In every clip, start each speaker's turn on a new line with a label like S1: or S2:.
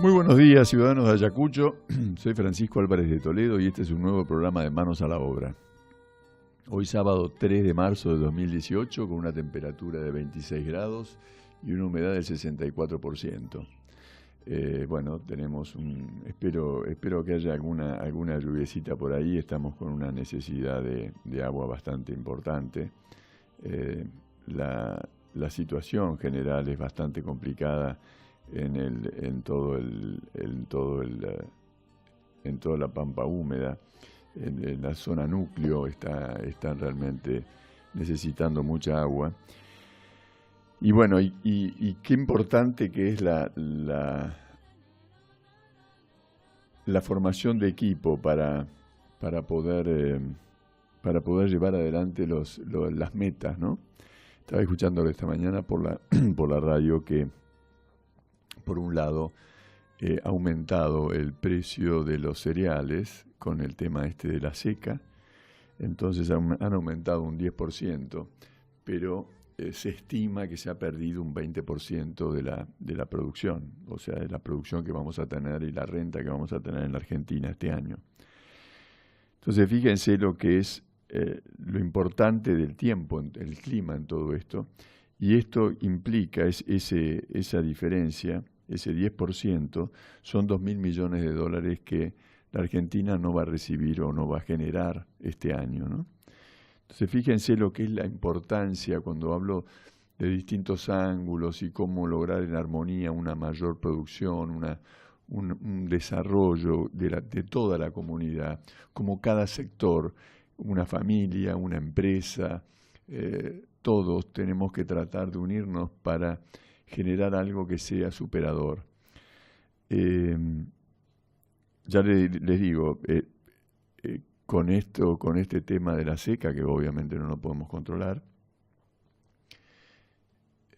S1: Muy buenos días, ciudadanos de Ayacucho. Soy Francisco Álvarez de Toledo y este es un nuevo programa de Manos a la Obra. Hoy sábado 3 de marzo de 2018 con una temperatura de 26 grados y una humedad del 64%. Bueno, tenemos espero que haya alguna lluviecita por ahí. Estamos con una necesidad de agua bastante importante. La situación general es bastante complicada en toda la pampa húmeda. En la zona núcleo están realmente necesitando mucha agua. Y bueno, y qué importante que es la formación de equipo para poder llevar adelante las metas, ¿no? Estaba escuchándolo esta mañana por la radio que, por un lado, ha aumentado el precio de los cereales con el tema de la seca. Entonces han aumentado un 10%, pero se estima que se ha perdido un 20% de la producción, o sea, de la producción que vamos a tener y la renta que vamos a tener en la Argentina este año. Entonces fíjense lo que es lo importante del tiempo, el clima en todo esto, y esto implica esa diferencia. Ese 10% son 2.000 millones de dólares que la Argentina no va a recibir o no va a generar este año, ¿no? Entonces fíjense lo que es la importancia cuando hablo de distintos ángulos y cómo lograr en armonía una mayor producción, un desarrollo de toda la comunidad, como cada sector, una familia, una empresa, todos tenemos que tratar de unirnos para generar algo que sea superador. Ya les digo, con este tema de la seca, que obviamente no lo podemos controlar,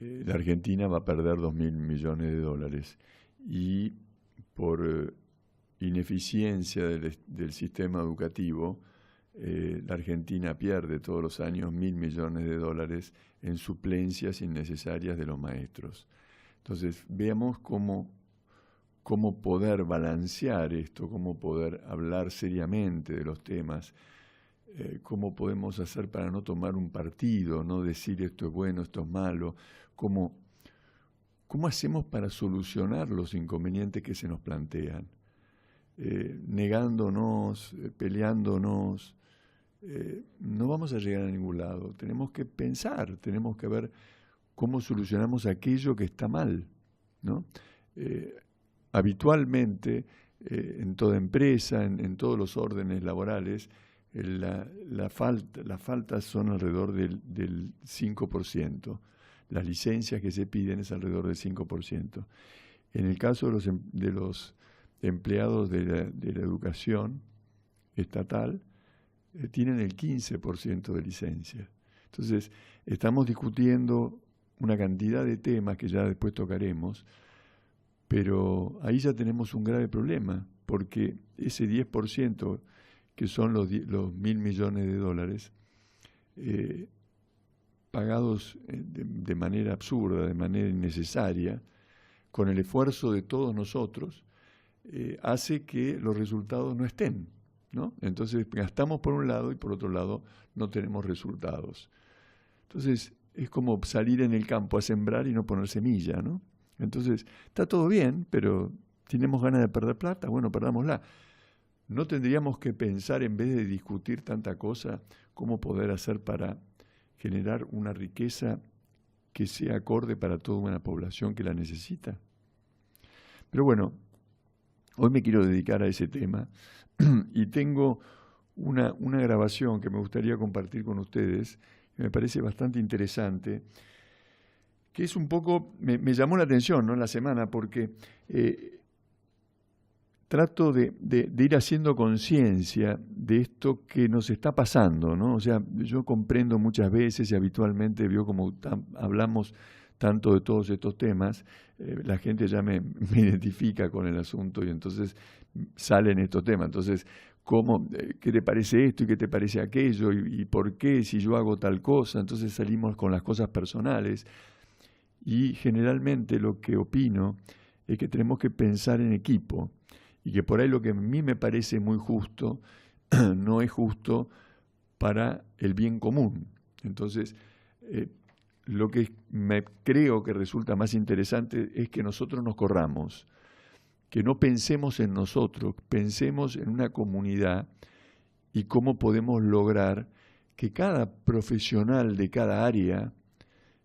S1: la Argentina va a perder 2.000 millones de dólares. Y por ineficiencia del sistema educativo, la Argentina pierde todos los años 1.000 millones de dólares en suplencias innecesarias de los maestros. Entonces, veamos cómo poder balancear esto, cómo poder hablar seriamente de los temas, cómo podemos hacer para no tomar un partido, no decir esto es bueno, esto es malo, cómo hacemos para solucionar los inconvenientes que se nos plantean, negándonos, peleándonos. No vamos a llegar a ningún lado. Tenemos que pensar, tenemos que ver cómo solucionamos aquello que está mal, ¿no? Habitualmente, en toda empresa, en todos los órdenes laborales, las faltas son alrededor del 5%. Las licencias que se piden es alrededor del 5%. En el caso de los empleados de la educación estatal, tienen el 15% de licencias. Entonces, estamos discutiendo una cantidad de temas que ya después tocaremos, pero ahí ya tenemos un grave problema, porque ese 10%, que son los 1.000 millones de dólares, pagados de manera absurda, de manera innecesaria, con el esfuerzo de todos nosotros, hace que los resultados no estén, ¿no? Entonces gastamos por un lado y por otro lado no tenemos resultados. Entonces es como salir en el campo a sembrar y no poner semilla, ¿no? Entonces está todo bien, pero tenemos ganas de perder plata, bueno, perdámosla. ¿No tendríamos que pensar, en vez de discutir tanta cosa, cómo poder hacer para generar una riqueza que sea acorde para toda una población que la necesita? Pero bueno, hoy me quiero dedicar a ese tema y tengo una grabación que me gustaría compartir con ustedes, que me parece bastante interesante, que es un poco, me llamó la atención, ¿no?, en la semana, porque trato de ir haciendo conciencia de esto que nos está pasando, ¿no? O sea, yo comprendo muchas veces y habitualmente veo como hablamos tanto de todos estos temas, la gente ya me identifica con el asunto y entonces salen estos temas. Entonces, ¿qué te parece esto y qué te parece aquello? ¿Y por qué si yo hago tal cosa? Entonces salimos con las cosas personales y generalmente lo que opino es que tenemos que pensar en equipo y que por ahí lo que a mí me parece muy justo no es justo para el bien común. Entonces, lo que creo que resulta más interesante es que nosotros nos corramos, que no pensemos en nosotros, pensemos en una comunidad y cómo podemos lograr que cada profesional de cada área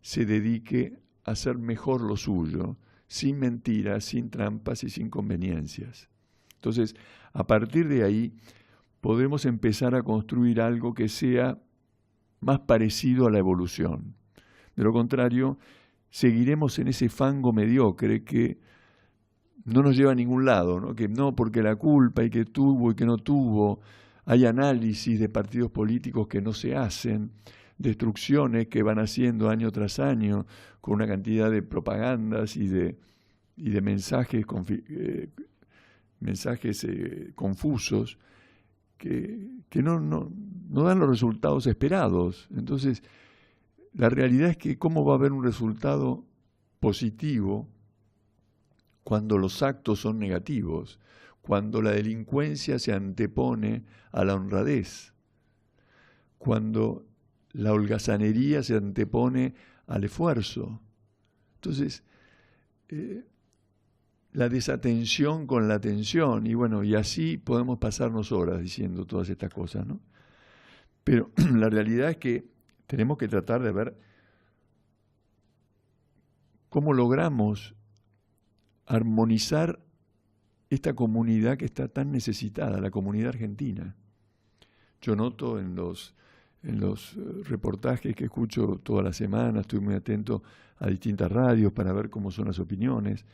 S1: se dedique a hacer mejor lo suyo, sin mentiras, sin trampas y sin conveniencias. Entonces, a partir de ahí, podemos empezar a construir algo que sea más parecido a la evolución. De lo contrario, seguiremos en ese fango mediocre que no nos lleva a ningún lado, ¿no? Que no, porque la culpa y que tuvo y que no tuvo, hay análisis de partidos políticos que no se hacen, destrucciones que van haciendo año tras año con una cantidad de propagandas y de mensajes, confusos que no dan los resultados esperados. Entonces, la realidad es que ¿cómo va a haber un resultado positivo cuando los actos son negativos? Cuando la delincuencia se antepone a la honradez, cuando la holgazanería se antepone al esfuerzo. Entonces, la desatención con la atención, y bueno, y así podemos pasarnos horas diciendo todas estas cosas, ¿no? Pero la realidad es que tenemos que tratar de ver cómo logramos armonizar esta comunidad que está tan necesitada, la comunidad argentina. Yo noto en los reportajes que escucho toda la semana, estoy muy atento a distintas radios para ver cómo son las opiniones.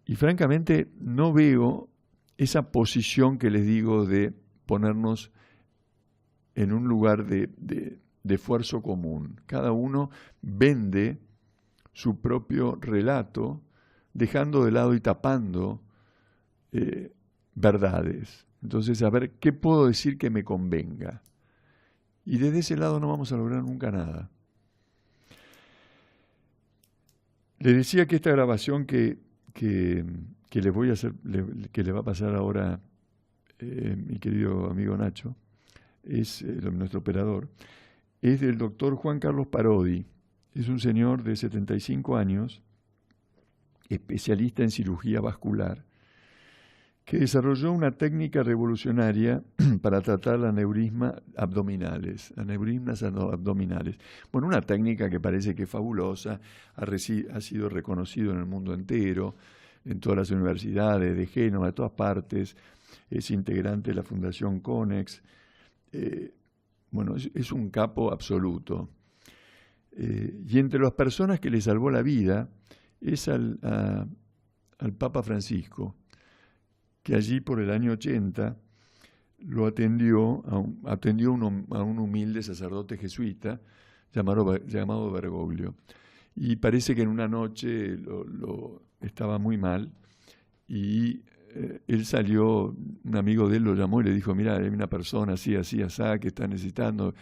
S1: Y francamente no veo esa posición que les digo de ponernos en un lugar de esfuerzo común. Cada uno vende su propio relato, dejando de lado y tapando verdades. Entonces, a ver, ¿qué puedo decir que me convenga? Y desde ese lado no vamos a lograr nunca nada. Les decía que esta grabación que les voy a hacer, que le va a pasar ahora mi querido amigo Nacho, es nuestro operador, es del doctor Juan Carlos Parodi. Es un señor de 75 años, especialista en cirugía vascular, que desarrolló una técnica revolucionaria para tratar aneurismas abdominales. Bueno, una técnica que parece que es fabulosa, ha sido reconocido en el mundo entero, en todas las universidades de Génova, de todas partes, es integrante de la Fundación Conex. Bueno, es un capo absoluto. Y entre las personas que le salvó la vida es al Papa Francisco, que allí por el año 80 lo atendió a un humilde sacerdote jesuita llamado Bergoglio. Y parece que en una noche estaba muy mal y él salió, un amigo de él lo llamó y le dijo, mira, hay una persona así, así, así, que está necesitando.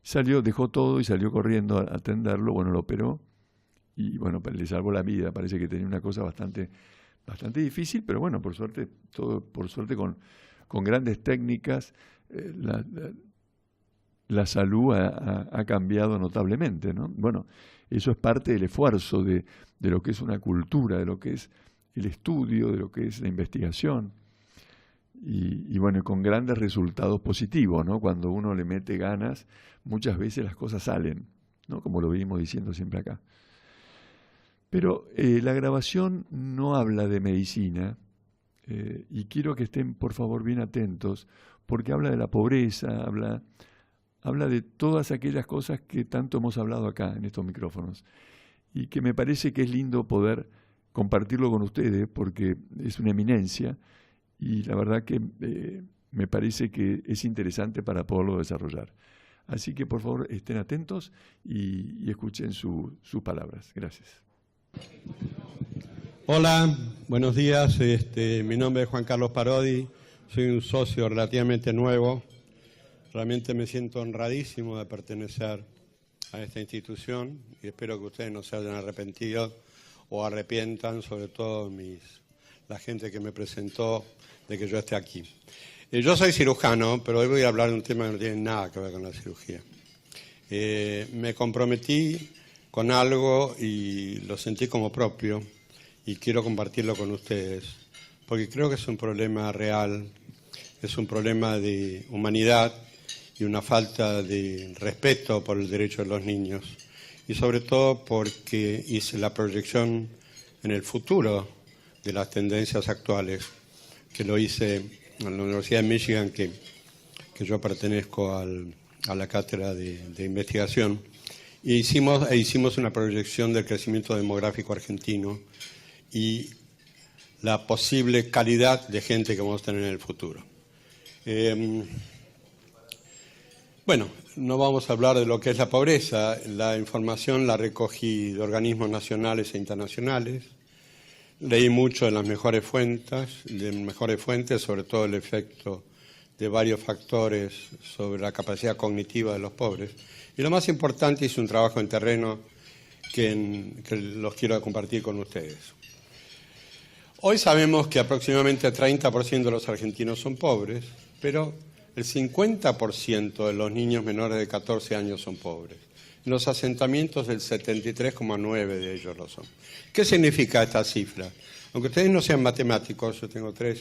S1: Salió, dejó todo y salió corriendo a atenderlo, bueno, lo operó y bueno, le salvó la vida. Parece que tenía una cosa bastante difícil, pero bueno, por suerte con grandes técnicas, la salud ha cambiado notablemente, ¿no? Bueno, eso es parte del esfuerzo de lo que es una cultura, de lo que es el estudio, de lo que es la investigación. Y bueno, con grandes resultados positivos, ¿no? Cuando uno le mete ganas, muchas veces las cosas salen, ¿no? Como lo venimos diciendo siempre acá. Pero la grabación no habla de medicina y quiero que estén, por favor, bien atentos, porque habla de la pobreza, habla de todas aquellas cosas que tanto hemos hablado acá en estos micrófonos y que me parece que es lindo poder compartirlo con ustedes porque es una eminencia y la verdad que me parece que es interesante para poderlo desarrollar. Así que, por favor, estén atentos y escuchen sus palabras. Gracias.
S2: Hola, buenos días. Mi nombre es Juan Carlos Parodi, soy un socio relativamente nuevo. Realmente me siento honradísimo de pertenecer a esta institución y espero que ustedes no se hayan arrepentido o arrepientan, sobre todo la gente que me presentó, de que yo esté aquí. Yo soy cirujano, pero hoy voy a hablar de un tema que no tiene nada que ver con la cirugía. Me comprometí con algo y lo sentí como propio y quiero compartirlo con ustedes, porque creo que es un problema real, es un problema de humanidad y una falta de respeto por el derecho de los niños, y sobre todo porque hice la proyección en el futuro de las tendencias actuales, que lo hice en la Universidad de Michigan, que yo pertenezco a la cátedra de investigación, e hicimos una proyección del crecimiento demográfico argentino y la posible calidad de gente que vamos a tener en el futuro. Bueno, no vamos a hablar de lo que es la pobreza. La información la recogí de organismos nacionales e internacionales. Leí mucho de las mejores fuentes, sobre todo el efecto de varios factores sobre la capacidad cognitiva de los pobres. Y lo más importante, hice un trabajo en terreno que los quiero compartir con ustedes. Hoy sabemos que aproximadamente el 30% de los argentinos son pobres, pero el 50% de los niños menores de 14 años son pobres. En los asentamientos el 73,9% de ellos lo son. ¿Qué significa esta cifra? Aunque ustedes no sean matemáticos, yo tengo 3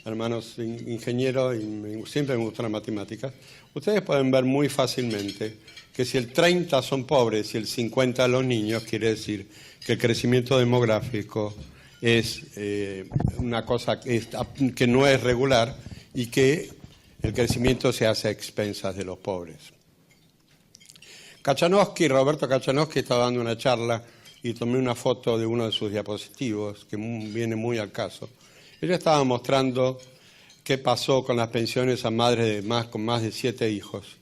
S2: hermanos ingenieros y siempre me gustan las matemáticas, ustedes pueden ver muy fácilmente que si el 30% son pobres y el 50% de los niños, quiere decir que el crecimiento demográfico es una cosa que no es regular y que el crecimiento se hace a expensas de los pobres. Roberto Kachanowski estaba dando una charla y tomé una foto de uno de sus diapositivos que viene muy al caso. Ella estaba mostrando qué pasó con las pensiones a madres con más de 7 hijos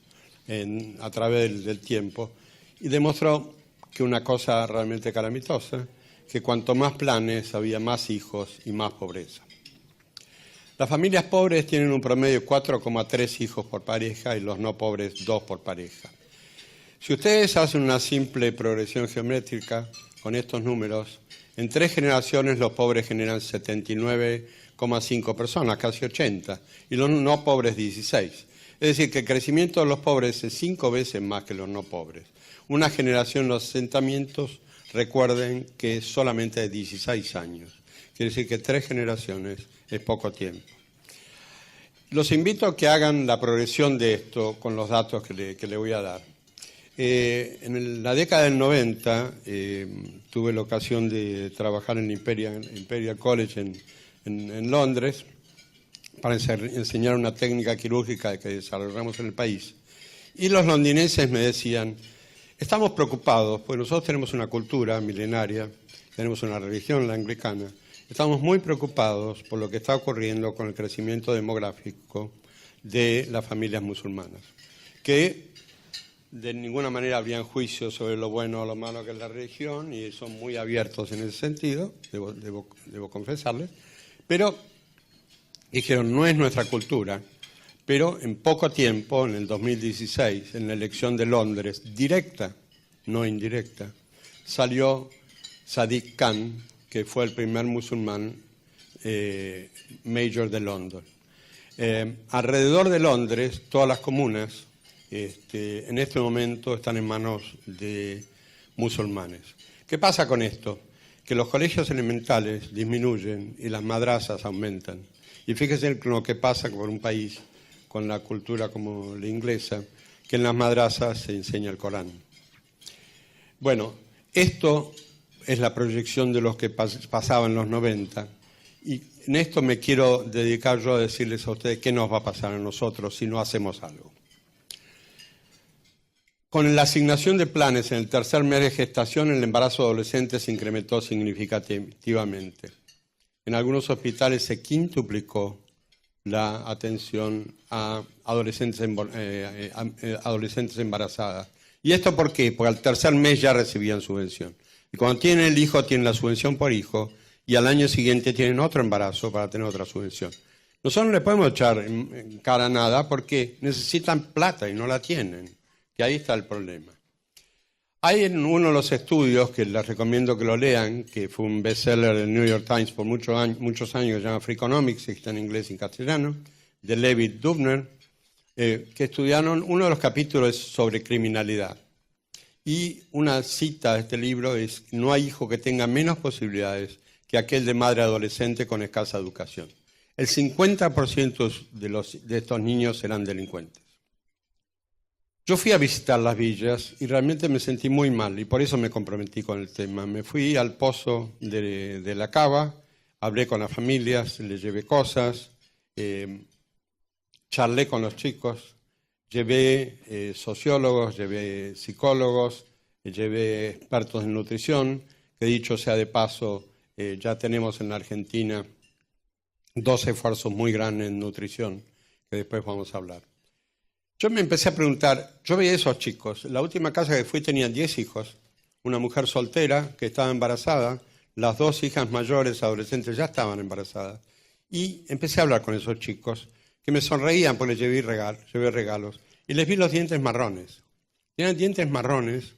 S2: a través del tiempo, y demostró que una cosa realmente calamitosa, que cuanto más planes había más hijos y más pobreza. Las familias pobres tienen un promedio de 4,3 hijos por pareja y los no pobres 2 por pareja. Si ustedes hacen una simple progresión geométrica con estos números, en 3 generaciones los pobres generan 79,5 personas, casi 80, y los no pobres 16. Es decir, que el crecimiento de los pobres es 5 veces más que los no pobres. Una generación en los asentamientos, recuerden que es solamente de 16 años. Quiere decir que 3 generaciones es poco tiempo. Los invito a que hagan la progresión de esto con los datos que le voy a dar. En la década del 90 tuve la ocasión de trabajar en Imperial College en Londres para enseñar una técnica quirúrgica que desarrollamos en el país. Y los londinenses me decían, estamos preocupados, pues nosotros tenemos una cultura milenaria, tenemos una religión, la anglicana, estamos muy preocupados por lo que está ocurriendo con el crecimiento demográfico de las familias musulmanas, que de ninguna manera habrían juicio sobre lo bueno o lo malo que es la religión, y son muy abiertos en ese sentido, debo confesarles, pero dijeron, no es nuestra cultura, pero en poco tiempo, en el 2016, en la elección de Londres, directa, no indirecta, salió Sadiq Khan, que fue el primer musulmán mayor de Londres. Alrededor de Londres, todas las comunas, en este momento están en manos de musulmanes. ¿Qué pasa con esto? Que los colegios elementales disminuyen y las madrasas aumentan. Y fíjense lo que pasa con un país con la cultura como la inglesa, que en las madrasas se enseña el Corán. Bueno, esto es la proyección de los que pasaba en los 90, y en esto me quiero dedicar yo a decirles a ustedes qué nos va a pasar a nosotros si no hacemos algo. Con la asignación de planes en el tercer mes de gestación, el embarazo adolescente se incrementó significativamente. En algunos hospitales se quintuplicó la atención a adolescentes embarazadas. ¿Y esto por qué? Porque al tercer mes ya recibían subvención. Y cuando tienen el hijo, tienen la subvención por hijo, y al año siguiente tienen otro embarazo para tener otra subvención. Nosotros no le podemos echar en cara nada porque necesitan plata y no la tienen. Y ahí está el problema. Hay en uno de los estudios, que les recomiendo que lo lean, que fue un bestseller del New York Times por muchos años, se llama Freakonomics, está en inglés y en castellano, de Levi Dubner, que estudiaron, uno de los capítulos es sobre criminalidad. Y una cita de este libro es: no hay hijo que tenga menos posibilidades que aquel de madre adolescente con escasa educación. El 50% de estos niños serán delincuentes. Yo fui a visitar las villas y realmente me sentí muy mal y por eso me comprometí con el tema. Me fui al pozo de la cava, hablé con las familias, les llevé cosas, charlé con los chicos, llevé sociólogos, llevé psicólogos, llevé expertos en nutrición, que dicho sea de paso, ya tenemos en la Argentina 2 esfuerzos muy grandes en nutrición, que después vamos a hablar. Yo me empecé a preguntar, yo veía a esos chicos, la última casa que fui tenían 10 hijos, una mujer soltera que estaba embarazada, las 2 hijas mayores, adolescentes, ya estaban embarazadas. Y empecé a hablar con esos chicos, que me sonreían porque les llevé regalos, y les vi los dientes marrones. Tenían dientes marrones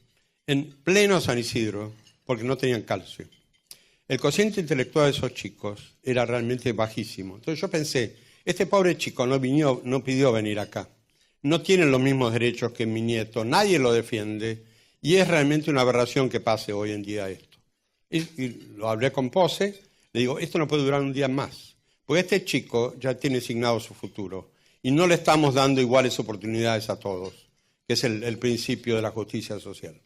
S2: en pleno San Isidro, porque no tenían calcio. El cociente intelectual de esos chicos era realmente bajísimo. Entonces yo pensé, este pobre chico no pidió venir acá. No tienen los mismos derechos que mi nieto, nadie lo defiende, y es realmente una aberración que pase hoy en día esto. Y lo hablé con Pose, le digo, esto no puede durar un día más, porque este chico ya tiene asignado su futuro, y no le estamos dando iguales oportunidades a todos, que es el principio de la justicia social.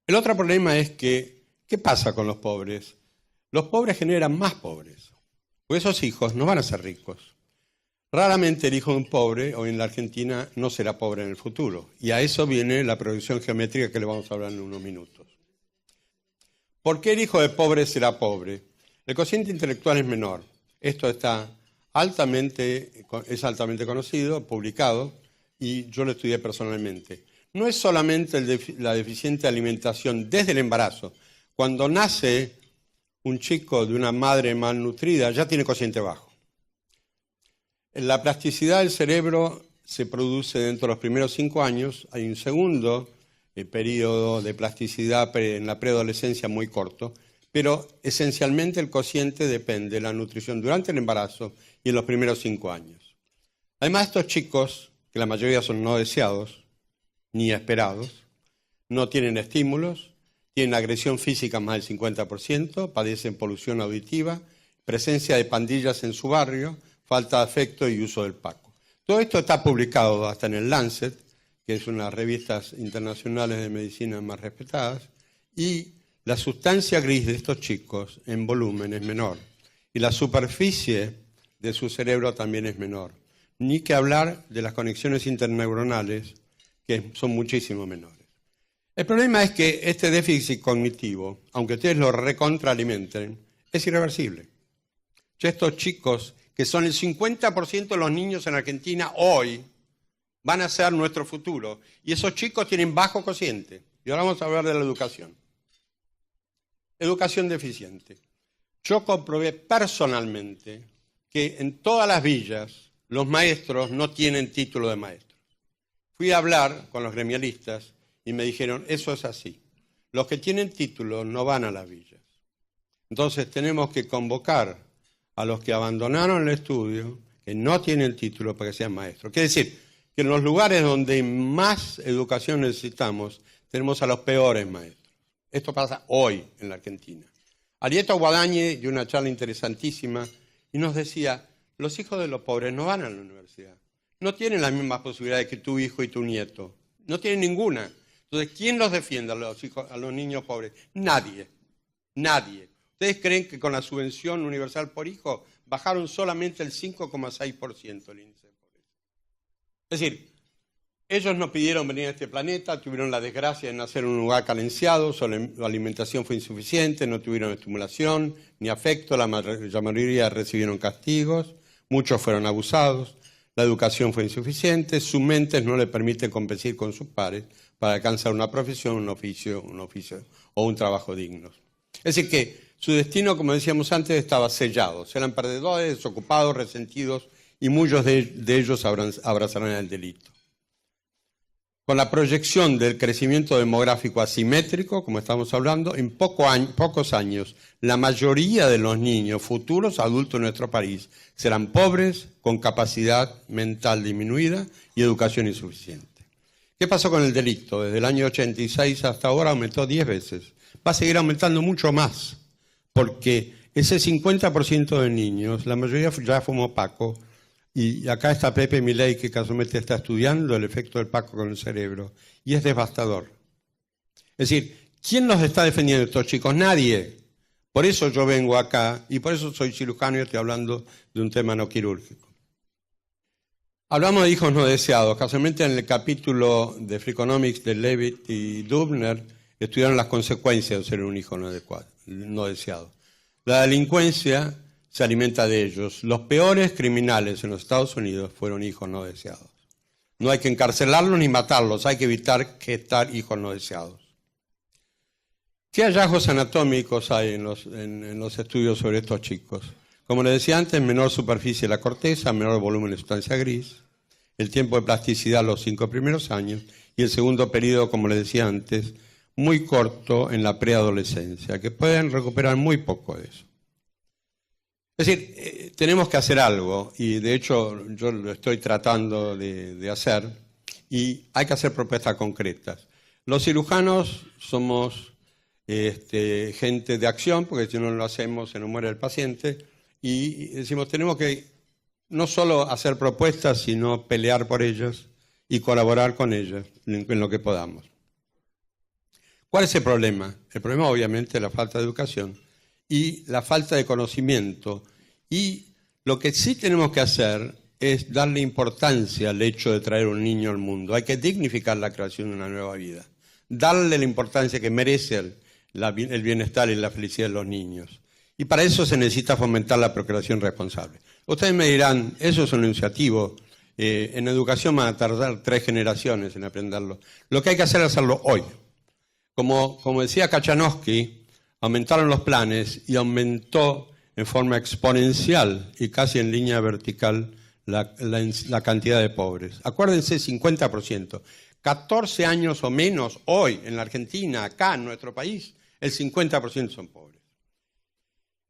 S2: El otro problema es que, ¿qué pasa con los pobres? Los pobres generan más pobres, porque esos hijos no van a ser ricos. Raramente el hijo de un pobre, hoy en la Argentina, no será pobre en el futuro. Y a eso viene la progresión geométrica que le vamos a hablar en unos minutos. ¿Por qué el hijo de pobre será pobre? El cociente intelectual es menor. Esto es altamente conocido, publicado, y yo lo estudié personalmente. No es solamente la deficiente alimentación desde el embarazo. Cuando nace un chico de una madre malnutrida, ya tiene cociente bajo. La plasticidad del cerebro se produce dentro de los primeros 5 años. Hay un segundo periodo de plasticidad en la preadolescencia muy corto, pero esencialmente el cociente depende de la nutrición durante el embarazo y en los primeros 5 años. Además, estos chicos, que la mayoría son no deseados ni esperados, no tienen estímulos, tienen agresión física más del 50%, padecen polución auditiva, presencia de pandillas en su barrio, falta de afecto y uso del paco. Todo esto está publicado hasta en el Lancet, que es una de las revistas internacionales de medicina más respetadas, y la sustancia gris de estos chicos en volumen es menor, y la superficie de su cerebro también es menor. Ni que hablar de las conexiones interneuronales, que son muchísimo menores. El problema es que este déficit cognitivo, aunque ustedes lo recontraalimenten, es irreversible. Ya estos chicos, que son el 50% de los niños en Argentina hoy, van a ser nuestro futuro. Y esos chicos tienen bajo cociente. Y ahora vamos a hablar de la educación. Educación deficiente. Yo comprobé personalmente que en todas las villas los maestros no tienen título de maestro. Fui a hablar con los gremialistas y me dijeron, eso es así. Los que tienen título no van a las villas. Entonces tenemos que convocar a los que abandonaron el estudio, que no tienen título para que sean maestros. Quiere decir que en los lugares donde más educación necesitamos, tenemos a los peores maestros. Esto pasa hoy en la Argentina. Arieto Guadañe dio una charla interesantísima y nos decía, los hijos de los pobres no van a la universidad. No tienen las mismas posibilidades que tu hijo y tu nieto. No tienen ninguna. Entonces, ¿quién los defiende a los niños pobres? Nadie. Nadie. ¿Ustedes creen que con la subvención universal por hijo bajaron solamente el 5,6% el índice de pobreza? Es decir, ellos no pidieron venir a este planeta, tuvieron la desgracia de nacer en un lugar carenciado, su alimentación fue insuficiente, no tuvieron estimulación ni afecto, la mayoría recibieron castigos, muchos fueron abusados, la educación fue insuficiente, sus mentes no le permiten competir con sus pares para alcanzar una profesión, un oficio o un trabajo dignos. Es decir que su destino, como decíamos antes, estaba sellado. Eran perdedores, desocupados, resentidos, y muchos de ellos abrazarán el delito. con la proyección del crecimiento demográfico asimétrico, como estamos hablando, en pocos años, la mayoría de los niños futuros adultos en nuestro país serán pobres, con capacidad mental disminuida y educación insuficiente. ¿Qué pasó con el delito? Desde el año 86 hasta ahora aumentó 10 veces. Va a seguir aumentando mucho más, porque ese 50% de niños, la mayoría ya fumó Paco, y acá está Pepe Milei, que casualmente está estudiando el efecto del Paco con el cerebro, y es devastador. Es decir, ¿quién los está defendiendo estos chicos? Nadie. Por eso yo vengo acá, y por eso soy cirujano y estoy hablando de un tema no quirúrgico. Hablamos de hijos no deseados. Casualmente en el capítulo de Freakonomics de Levitt y Dubner estudiaron las consecuencias de ser un hijo no deseado. La delincuencia se alimenta de ellos. Los peores criminales en los Estados Unidos fueron hijos no deseados. No hay que encarcelarlos ni matarlos, hay que evitar gestar hijos no deseados. ¿Qué hallazgos anatómicos hay en los estudios sobre estos chicos? Como les decía antes, menor superficie de la corteza, menor volumen de sustancia gris, el tiempo de plasticidad los 5 primeros años y el segundo periodo, como les decía antes, muy corto en la preadolescencia, que pueden recuperar muy poco de eso. Es decir, tenemos que hacer algo, y de hecho yo lo estoy tratando de hacer, y hay que hacer propuestas concretas. Los cirujanos somos gente de acción, porque si no lo hacemos se nos muere el paciente, y decimos, tenemos que no solo hacer propuestas, sino pelear por ellas y colaborar con ellas en lo que podamos. ¿Cuál es el problema? El problema obviamente es la falta de educación y la falta de conocimiento. Y lo que sí tenemos que hacer es darle importancia al hecho de traer un niño al mundo. Hay que dignificar la creación de una nueva vida, darle la importancia que merece el bienestar y la felicidad de los niños. Y para eso se necesita fomentar la procreación responsable. Ustedes me dirán, eso es un enunciativo. En educación van a tardar 3 generaciones en aprenderlo. Lo que hay que hacer es hacerlo hoy. Como decía Kachanowski, aumentaron los planes y aumentó en forma exponencial y casi en línea vertical la cantidad de pobres. Acuérdense, 50%. 14 años o menos hoy en la Argentina, acá en nuestro país, el 50% son pobres.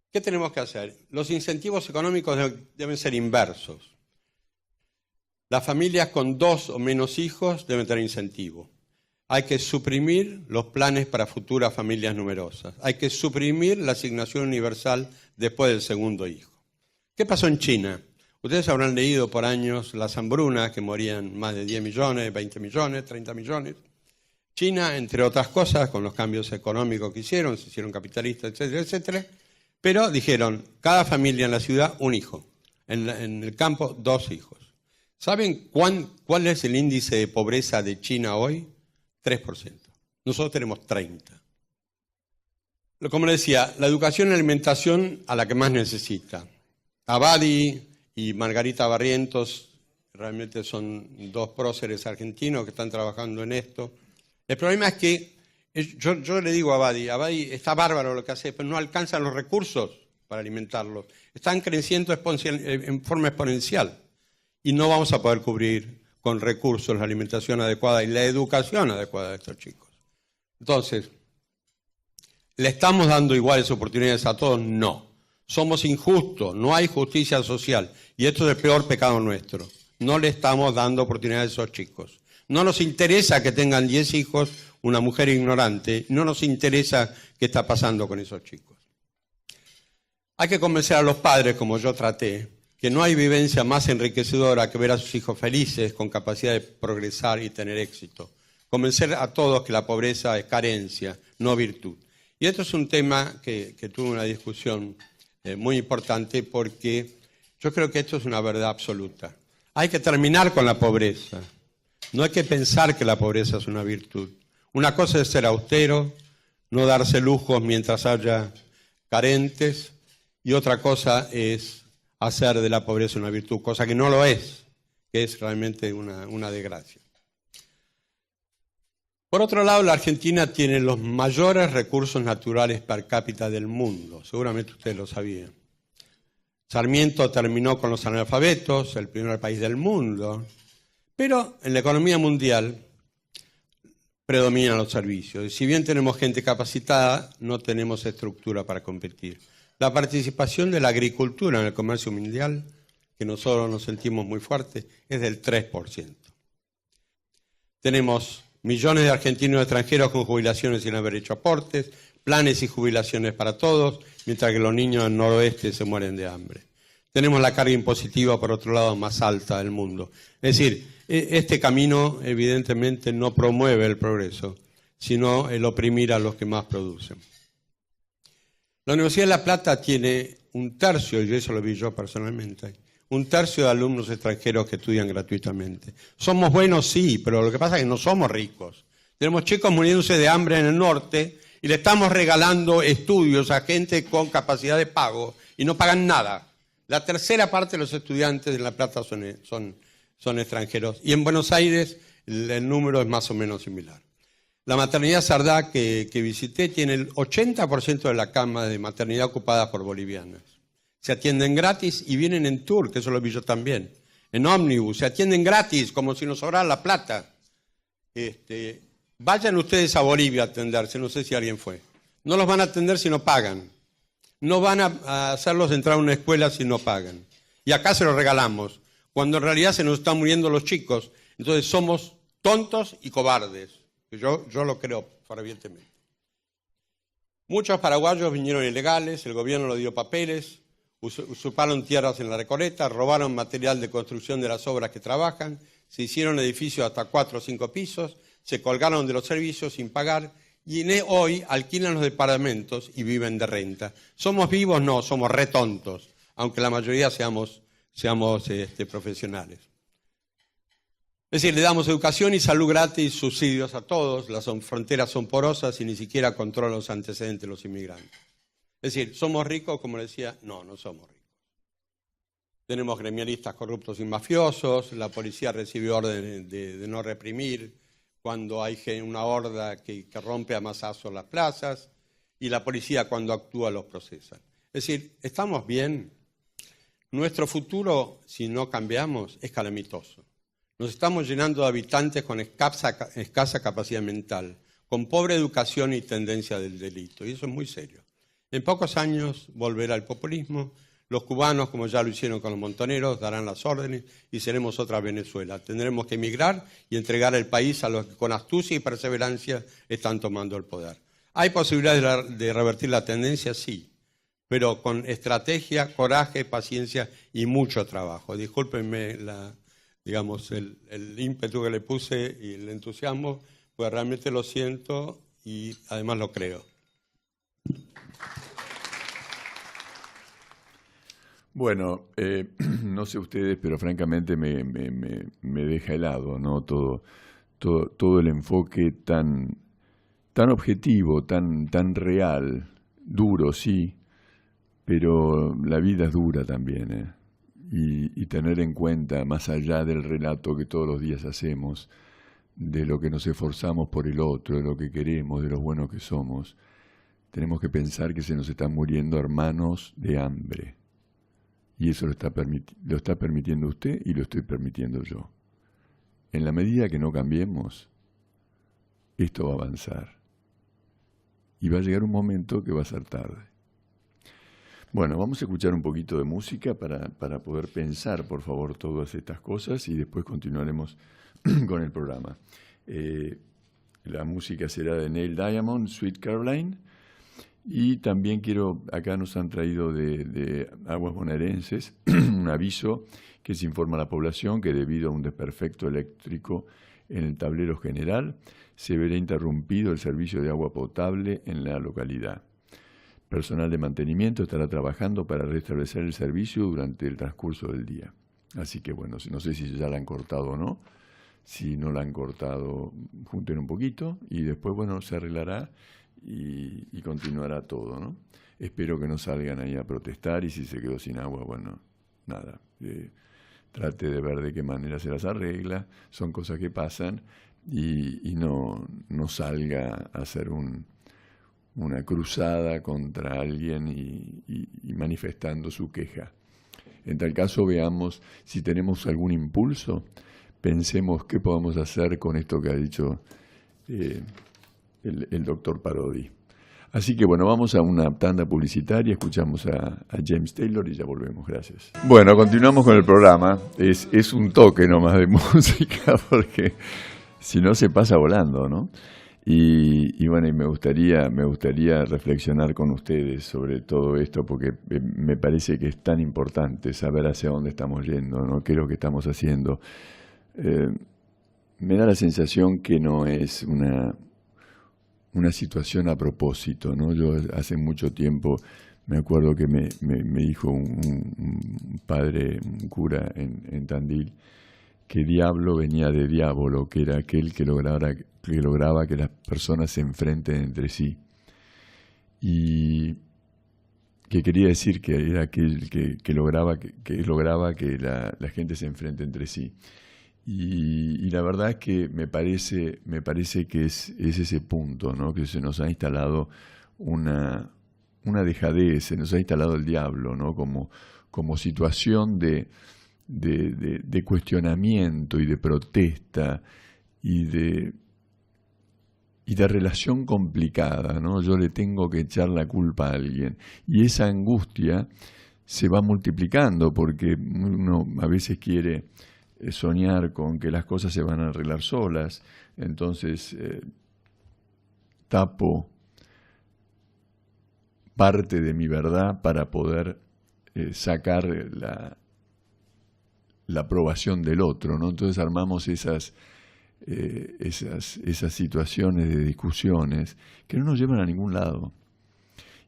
S2: ¿Qué tenemos que hacer? Los incentivos económicos deben ser inversos. Las familias con 2 o menos hijos deben tener incentivo. Hay que suprimir los planes para futuras familias numerosas. Hay que suprimir la asignación universal después del segundo hijo. ¿Qué pasó en China? Ustedes habrán leído por años las hambrunas, que morían más de 10 millones, 20 millones, 30 millones. China, entre otras cosas, con los cambios económicos que hicieron, se hicieron capitalistas, etcétera, etcétera, pero dijeron, cada familia en la ciudad, un hijo. En el campo, 2 hijos. ¿Saben cuál es el índice de pobreza de China hoy? 3%. Nosotros tenemos 30%. Como les decía, la educación y alimentación a la que más necesita. Abadi y Margarita Barrientos realmente son 2 próceres argentinos que están trabajando en esto. El problema es que yo le digo a Abadi está bárbaro lo que hace, pero no alcanzan los recursos para alimentarlos. Están creciendo en forma exponencial y no vamos a poder cubrir con recursos la alimentación adecuada y la educación adecuada de estos chicos. Entonces, ¿le estamos dando iguales oportunidades a todos? No. Somos injustos, no hay justicia social y esto es el peor pecado nuestro. No le estamos dando oportunidades a esos chicos. No nos interesa que tengan 10 hijos, una mujer ignorante, no nos interesa qué está pasando con esos chicos. Hay que convencer a los padres, como yo traté, que no hay vivencia más enriquecedora que ver a sus hijos felices, con capacidad de progresar y tener éxito. Convencer a todos que la pobreza es carencia, no virtud. Y esto es un tema que tuvo una discusión muy importante porque yo creo que esto es una verdad absoluta. Hay que terminar con la pobreza. No hay que pensar que la pobreza es una virtud. Una cosa es ser austero, no darse lujos mientras haya carentes, y otra cosa es hacer de la pobreza una virtud, cosa que no lo es, que es realmente una desgracia. Por otro lado, la Argentina tiene los mayores recursos naturales per cápita del mundo, seguramente ustedes lo sabían. Sarmiento terminó con los analfabetos, el primer país del mundo, pero en la economía mundial predominan los servicios. Y si bien tenemos gente capacitada, no tenemos estructura para competir. La participación de la agricultura en el comercio mundial, que nosotros nos sentimos muy fuertes, es del 3%. Tenemos millones de argentinos extranjeros con jubilaciones sin haber hecho aportes, planes y jubilaciones para todos, mientras que los niños del noroeste se mueren de hambre. Tenemos la carga impositiva, por otro lado, más alta del mundo. Es decir, este camino evidentemente no promueve el progreso, sino el oprimir a los que más producen. La Universidad de La Plata tiene 1/3, y eso lo vi yo personalmente, 1/3 de alumnos extranjeros que estudian gratuitamente. Somos buenos, sí, pero lo que pasa es que no somos ricos. Tenemos chicos muriéndose de hambre en el norte y le estamos regalando estudios a gente con capacidad de pago y no pagan nada. La tercera parte de los estudiantes en La Plata son extranjeros. Y en Buenos Aires el número es más o menos similar. La maternidad Sardá que visité tiene el 80% de la cama de maternidad ocupada por bolivianas. Se atienden gratis y vienen en tour, que eso lo vi yo también. En ómnibus, se atienden gratis, como si nos sobrara la plata. Vayan ustedes a Bolivia a atenderse, no sé si alguien fue. No los van a atender si no pagan. No van a hacerlos entrar a una escuela si no pagan. Y acá se los regalamos, cuando en realidad se nos están muriendo los chicos. Entonces somos tontos y cobardes. Yo lo creo fervientemente. Muchos paraguayos vinieron ilegales, el gobierno les dio papeles, usurparon tierras en la Recoleta, robaron material de construcción de las obras que trabajan, se hicieron edificios hasta 4 o 5 pisos, se colgaron de los servicios sin pagar y hoy alquilan los departamentos y viven de renta. ¿Somos vivos? No, somos retontos, aunque la mayoría seamos profesionales. Es decir, le damos educación y salud gratis, subsidios a todos, las fronteras son porosas y ni siquiera controlan los antecedentes de los inmigrantes. Es decir, ¿somos ricos? Como le decía, no somos ricos. Tenemos gremialistas corruptos y mafiosos, la policía recibe órdenes de no reprimir cuando hay una horda que rompe a mazazos las plazas y la policía cuando actúa los procesa. Es decir, ¿estamos bien? Nuestro futuro, si no cambiamos, es calamitoso. Nos estamos llenando de habitantes con escasa capacidad mental, con pobre educación y tendencia del delito, y eso es muy serio. En pocos años volverá el populismo, los cubanos, como ya lo hicieron con los montoneros, darán las órdenes y seremos otra Venezuela. Tendremos que emigrar y entregar el país a los que con astucia y perseverancia están tomando el poder. ¿Hay posibilidades de revertir la tendencia? Sí, pero con estrategia, coraje, paciencia y mucho trabajo. Discúlpenme el ímpetu que le puse y el entusiasmo, pues realmente lo siento y además lo creo.
S1: Bueno, no sé ustedes, pero francamente me deja helado, ¿no? Todo el enfoque tan objetivo, tan real, duro, sí, pero la vida es dura también, ¿eh? Y tener en cuenta, más allá del relato que todos los días hacemos, de lo que nos esforzamos por el otro, de lo que queremos, de lo buenos que somos, tenemos que pensar que se nos están muriendo hermanos de hambre. Y eso lo está permitiendo usted y lo estoy permitiendo yo. En la medida que no cambiemos, esto va a avanzar. Y va a llegar un momento que va a ser tarde. Bueno, vamos a escuchar un poquito de música para poder pensar, por favor, todas estas cosas y después continuaremos con el programa. La música será de Neil Diamond, Sweet Caroline. Y también acá nos han traído de Aguas Bonaerenses un aviso que se informa a la población que debido a un desperfecto eléctrico en el tablero general se verá interrumpido el servicio de agua potable en la localidad. Personal de mantenimiento estará trabajando para restablecer el servicio durante el transcurso del día. Así que bueno, no sé si ya la han cortado o no. Si no la han cortado, junten un poquito y después, bueno, se arreglará y continuará todo, ¿no? Espero que no salgan ahí a protestar y si se quedó sin agua, bueno, nada. Trate de ver de qué manera se las arregla. Son cosas que pasan y no salga a hacer una cruzada contra alguien y manifestando su queja. En tal caso, veamos si tenemos algún impulso, pensemos qué podemos hacer con esto que ha dicho el doctor Parodi. Así que bueno, vamos a una tanda publicitaria, escuchamos a James Taylor y ya volvemos. Gracias. Bueno, continuamos con el programa. Es un toque nomás de música porque si no se pasa volando, ¿no? Y bueno, y me gustaría reflexionar con ustedes sobre todo esto porque me parece que es tan importante saber hacia dónde estamos yendo, ¿no? ¿Qué es lo que estamos haciendo? Me da la sensación que no es una situación a propósito, ¿no? Yo hace mucho tiempo me acuerdo que me dijo un padre, un cura en Tandil, que diablo venía de diablo, que era aquel que lograba que las personas se enfrenten entre sí. Y que quería decir que era aquel que lograba que la gente se enfrente entre sí. Y la verdad es que me parece que es ese punto, ¿no? Que se nos ha instalado una dejadez, se nos ha instalado el diablo, ¿no? Como situación de cuestionamiento y de protesta y de relación complicada, ¿no? Yo le tengo que echar la culpa a alguien. Y esa angustia se va multiplicando porque uno a veces quiere soñar con que las cosas se van a arreglar solas, entonces tapo parte de mi verdad para poder sacar la aprobación del otro, ¿no? Entonces armamos esas situaciones de discusiones que no nos llevan a ningún lado.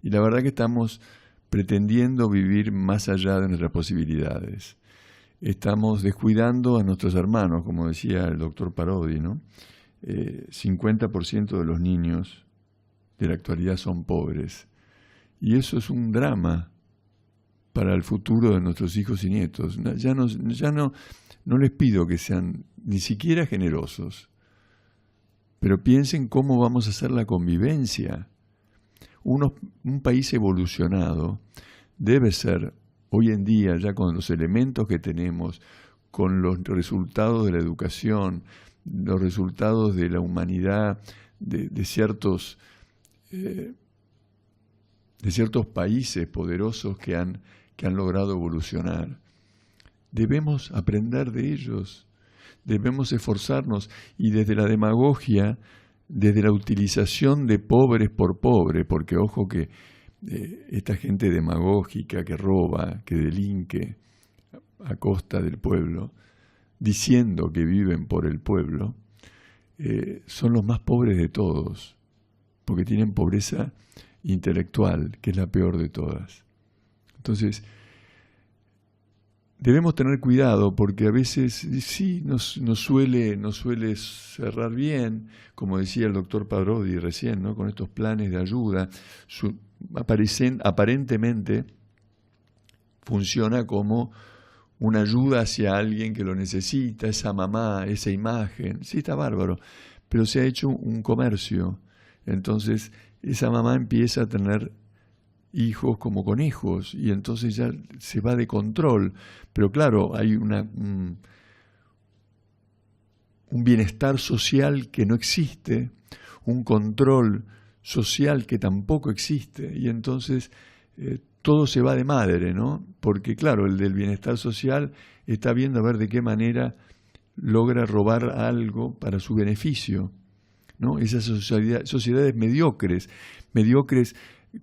S1: Y la verdad que estamos pretendiendo vivir más allá de nuestras posibilidades. Estamos descuidando a nuestros hermanos, como decía el doctor Parodi, ¿no? 50% de los niños de la actualidad son pobres. Y eso es un drama para el futuro de nuestros hijos y nietos. Ya no les pido que sean ni siquiera generosos, pero piensen cómo vamos a hacer la convivencia. Un país evolucionado debe ser, hoy en día, ya con los elementos que tenemos, con los resultados de la educación, los resultados de la humanidad, de ciertos países poderosos que han logrado evolucionar. Debemos aprender de ellos, debemos esforzarnos y desde la demagogia, desde la utilización de pobres por pobre, porque ojo que esta gente demagógica que roba, que delinque a costa del pueblo, diciendo que viven por el pueblo, son los más pobres de todos, porque tienen pobreza intelectual, que es la peor de todas. Entonces, debemos tener cuidado porque a veces sí nos suele cerrar bien, como decía el doctor Parodi recién, ¿no? Con estos planes de ayuda, aparentemente funciona como una ayuda hacia alguien que lo necesita, esa mamá, esa imagen, sí está bárbaro, pero se ha hecho un comercio, entonces esa mamá empieza a tener hijos como conejos y entonces ya se va de control, pero claro, hay un bienestar social que no existe, un control social que tampoco existe y entonces todo se va de madre, ¿no? Porque claro, el del bienestar social está viendo a ver de qué manera logra robar algo para su beneficio, ¿no? Esas sociedades mediocres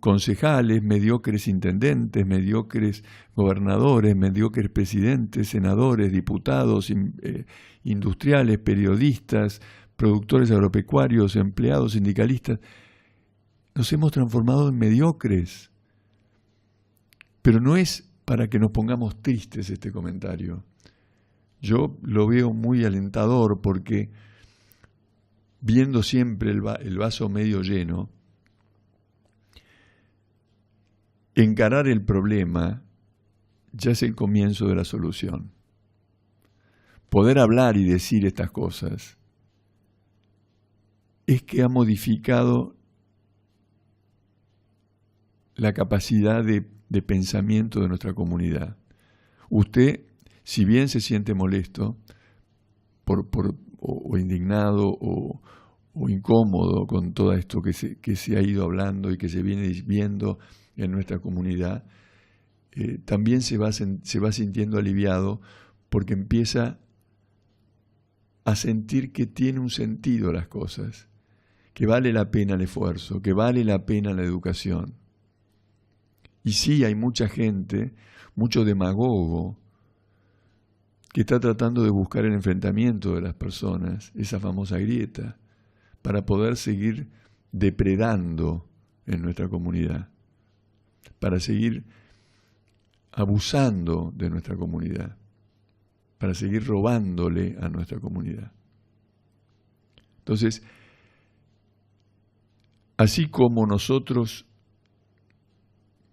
S1: concejales, mediocres intendentes, mediocres gobernadores, mediocres presidentes, senadores, diputados, industriales, periodistas, productores agropecuarios, empleados, sindicalistas. Nos hemos transformado en mediocres. Pero no es para que nos pongamos tristes este comentario. Yo lo veo muy alentador porque viendo siempre el vaso medio lleno, encarar el problema ya es el comienzo de la solución. Poder hablar y decir estas cosas es que ha modificado la capacidad de pensamiento de nuestra comunidad. Usted, si bien se siente molesto o indignado o o incómodo con todo esto que se ha ido hablando y que se viene viendo en nuestra comunidad, también se va sintiendo aliviado porque empieza a sentir que tiene un sentido las cosas, que vale la pena el esfuerzo, que vale la pena la educación. Y sí, hay mucha gente, mucho demagogo, que está tratando de buscar el enfrentamiento de las personas, esa famosa grieta, para poder seguir depredando en nuestra comunidad, para seguir abusando de nuestra comunidad, para seguir robándole a nuestra comunidad. Entonces, así como nosotros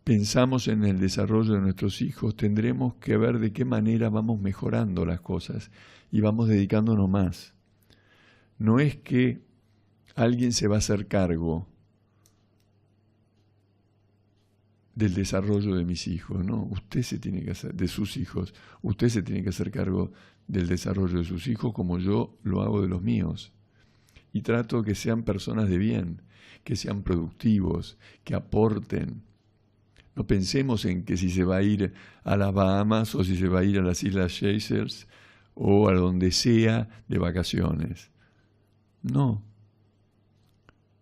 S1: pensamos en el desarrollo de nuestros hijos, tendremos que ver de qué manera vamos mejorando las cosas y vamos dedicándonos más. No es que alguien se va a hacer cargo del desarrollo de mis hijos, ¿no? Usted se tiene que hacer, de sus hijos, usted se tiene que hacer cargo del desarrollo de sus hijos como yo lo hago de los míos. Y trato que sean personas de bien, que sean productivos, que aporten. No pensemos en que si se va a ir a las Bahamas o si se va a ir a las Islas Seychelles o a donde sea de vacaciones. No.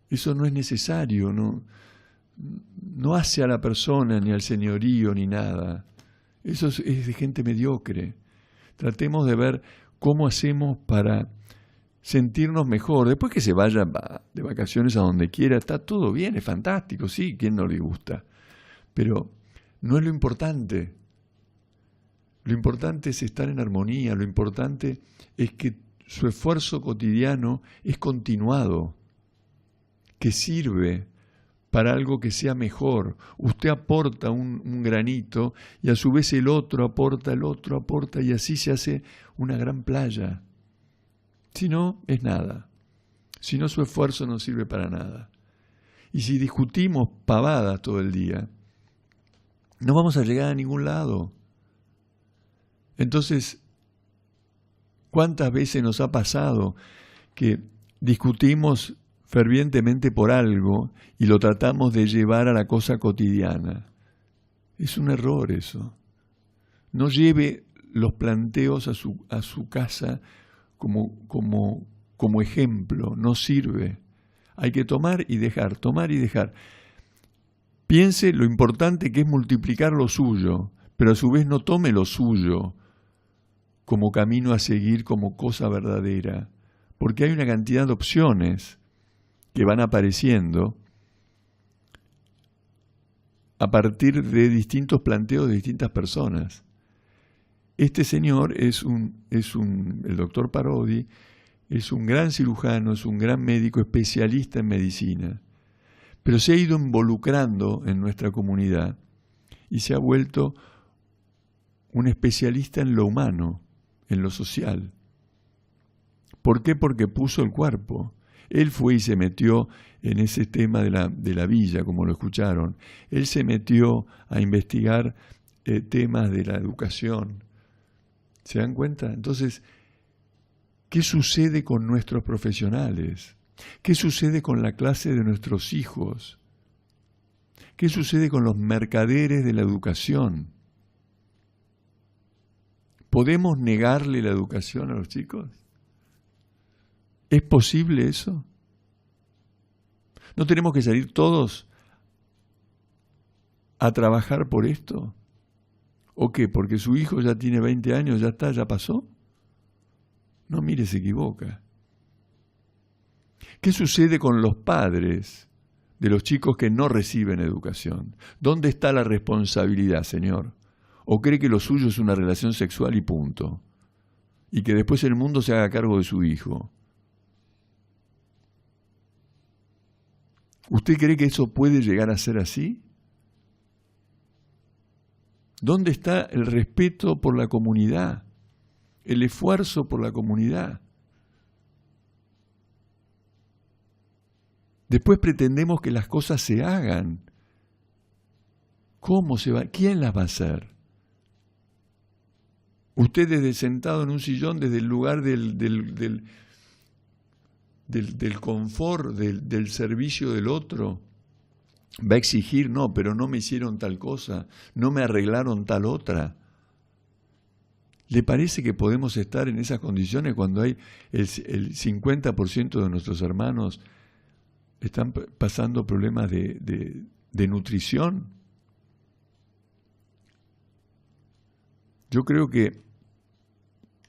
S1: Eso no es necesario, no hace a la persona ni al señorío ni nada. Eso es de gente mediocre. Tratemos de ver cómo hacemos para sentirnos mejor. Después que se vaya de vacaciones a donde quiera, está todo bien, es fantástico, sí, ¿quién no le gusta? Pero no es lo importante. Lo importante es estar en armonía, lo importante es que su esfuerzo cotidiano es continuado, que sirve para algo que sea mejor. Usted aporta un granito y a su vez el otro aporta y así se hace una gran playa. Si no, es nada. Si no, su esfuerzo no sirve para nada. Y si discutimos pavadas todo el día, no vamos a llegar a ningún lado. Entonces, ¿cuántas veces nos ha pasado que discutimos fervientemente por algo y lo tratamos de llevar a la cosa cotidiana? Es un error eso. No lleve los planteos a su casa como ejemplo, no sirve. Hay que tomar y dejar, tomar y dejar. Piense lo importante que es multiplicar lo suyo, pero a su vez no tome lo suyo como camino a seguir, como cosa verdadera, porque hay una cantidad de opciones que van apareciendo a partir de distintos planteos de distintas personas. Este señor el doctor Parodi, es un gran cirujano, es un gran médico especialista en medicina, pero se ha ido involucrando en nuestra comunidad y se ha vuelto un especialista en lo humano, en lo social. ¿Por qué? Porque puso el cuerpo. Él fue y se metió en ese tema de la villa, como lo escucharon. Él se metió a investigar temas de la educación. ¿Se dan cuenta? Entonces, ¿qué sucede con nuestros profesionales? ¿Qué sucede con la clase de nuestros hijos? ¿Qué sucede con los mercaderes de la educación? ¿Podemos negarle la educación a los chicos? ¿Es posible eso? ¿No tenemos que salir todos a trabajar por esto? ¿O qué? ¿Porque su hijo ya tiene 20 años, ya está, ya pasó? No, mire, se equivoca. ¿Qué sucede con los padres de los chicos que no reciben educación? ¿Dónde está la responsabilidad, señor? ¿O cree que lo suyo es una relación sexual y punto? Y que después el mundo se haga cargo de su hijo. ¿Usted cree que eso puede llegar a ser así? ¿Dónde está el respeto por la comunidad? El esfuerzo por la comunidad. Después pretendemos que las cosas se hagan. ¿Cómo se va? ¿Quién las va a hacer? Usted desde sentado en un sillón, desde el lugar del del confort, del servicio del otro. Va a exigir, no, pero no me hicieron tal cosa, no me arreglaron tal otra. ¿Le parece que podemos estar en esas condiciones cuando hay el 50% de nuestros hermanos están pasando problemas de nutrición? Yo creo que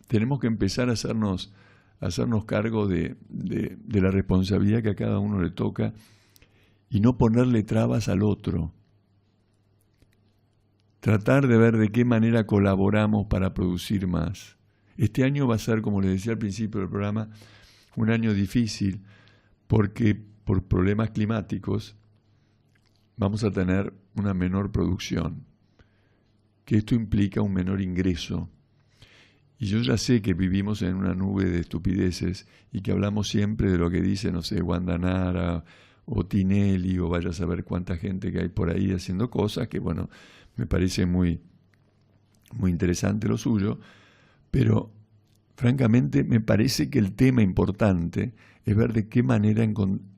S1: tenemos que empezar a hacernos cargo de la responsabilidad que a cada uno le toca y no ponerle trabas al otro. Tratar de ver de qué manera colaboramos para producir más. Este año va a ser, como les decía al principio del programa, un año difícil porque por problemas climáticos vamos a tener una menor producción, que esto implica un menor ingreso. Y yo ya sé que vivimos en una nube de estupideces y que hablamos siempre de lo que dice, no sé, Wanda Nara o Tinelli o vaya a saber cuánta gente que hay por ahí haciendo cosas que, bueno, me parece muy, muy interesante lo suyo, pero francamente me parece que el tema importante es ver de qué manera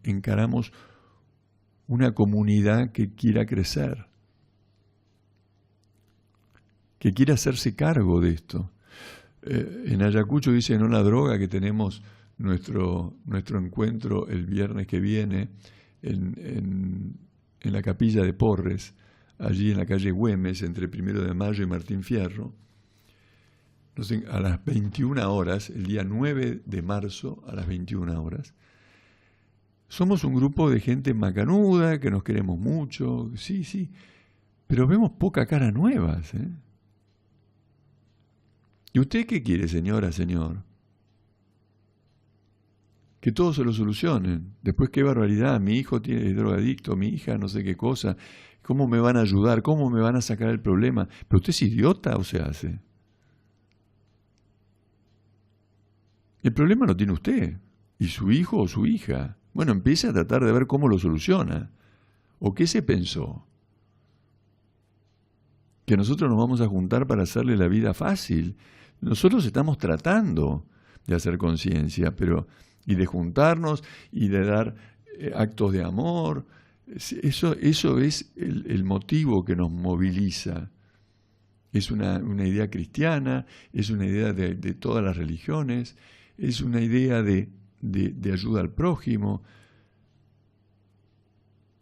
S1: encaramos una comunidad que quiera crecer, que quiera hacerse cargo de esto. En Ayacucho dice No la droga, que tenemos nuestro encuentro el viernes que viene en la capilla de Porres, allí en la calle Güemes, entre 1 de Mayo y Martín Fierro, a las 21 horas, el día 9 de marzo, a las 21 horas. Somos un grupo de gente macanuda, que nos queremos mucho, sí, pero vemos poca cara nuevas, ¿eh? ¿Y usted qué quiere, señora, señor? Que todo se lo solucionen. Después, qué barbaridad, mi hijo es drogadicto, mi hija no sé qué cosa. ¿Cómo me van a ayudar? ¿Cómo me van a sacar el problema? ¿Pero usted es idiota o se hace? El problema lo tiene usted, y su hijo o su hija. Bueno, empiece a tratar de ver cómo lo soluciona. ¿O qué se pensó? Que nosotros nos vamos a juntar para hacerle la vida fácil. Nosotros estamos tratando de hacer conciencia, y de juntarnos y de dar actos de amor. Eso es el motivo que nos moviliza. Es una idea cristiana, es una idea de todas las religiones, es una idea de ayuda al prójimo.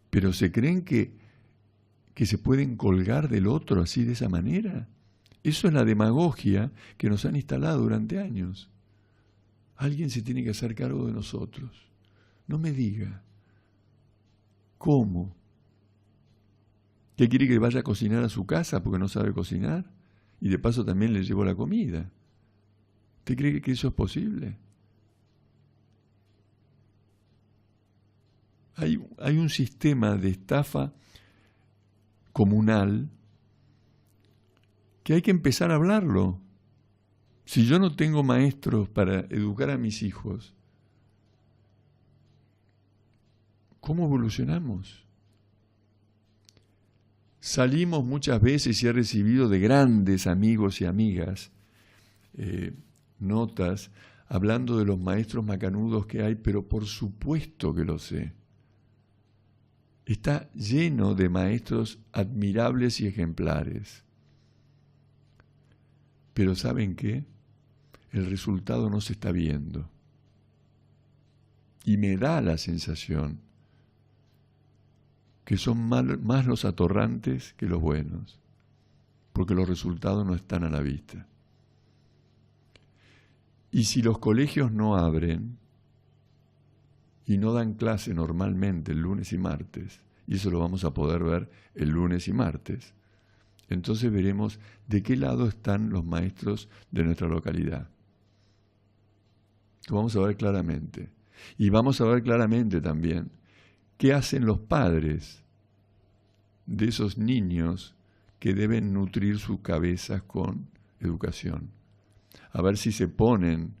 S1: Pero ¿se creen que se pueden colgar del otro así, de esa manera? Eso es la demagogia que nos han instalado durante años. Alguien se tiene que hacer cargo de nosotros. No me diga. ¿Cómo? ¿Qué quiere, que vaya a cocinar a su casa porque no sabe cocinar? Y de paso también le llevo la comida. ¿Usted cree que eso es posible? Hay un sistema de estafa comunal que hay que empezar a hablarlo. Si yo no tengo maestros para educar a mis hijos, ¿cómo evolucionamos? Salimos muchas veces y he recibido de grandes amigos y amigas notas hablando de los maestros macanudos que hay, pero por supuesto que lo sé. Está lleno de maestros admirables y ejemplares. Pero ¿saben qué? El resultado no se está viendo. Y me da la sensación que son más los atorrantes que los buenos, porque los resultados no están a la vista. Y si los colegios no abren y no dan clase normalmente el lunes y martes, y eso lo vamos a poder ver el lunes y martes, entonces veremos de qué lado están los maestros de nuestra localidad. Lo vamos a ver claramente. Y vamos a ver claramente también qué hacen los padres de esos niños que deben nutrir sus cabezas con educación. A ver si se ponen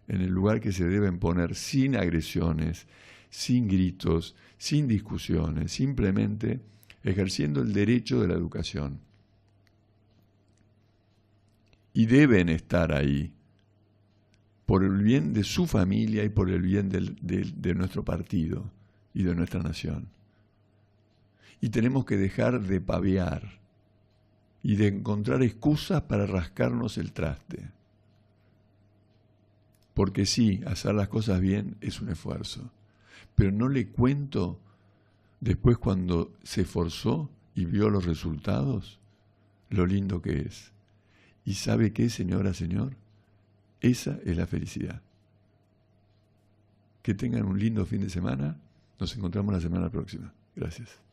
S1: en el lugar que se deben poner, sin agresiones, sin gritos, sin discusiones, simplemente ejerciendo el derecho de la educación. Y deben estar ahí por el bien de su familia y por el bien de nuestro partido y de nuestra nación. Y tenemos que dejar de pavear y de encontrar excusas para rascarnos el traste. Porque sí, hacer las cosas bien es un esfuerzo. Pero no le cuento después cuando se esforzó y vio los resultados, lo lindo que es. ¿Y sabe qué, señora, señor? Esa es la felicidad. Que tengan un lindo fin de semana. Nos encontramos la semana próxima. Gracias.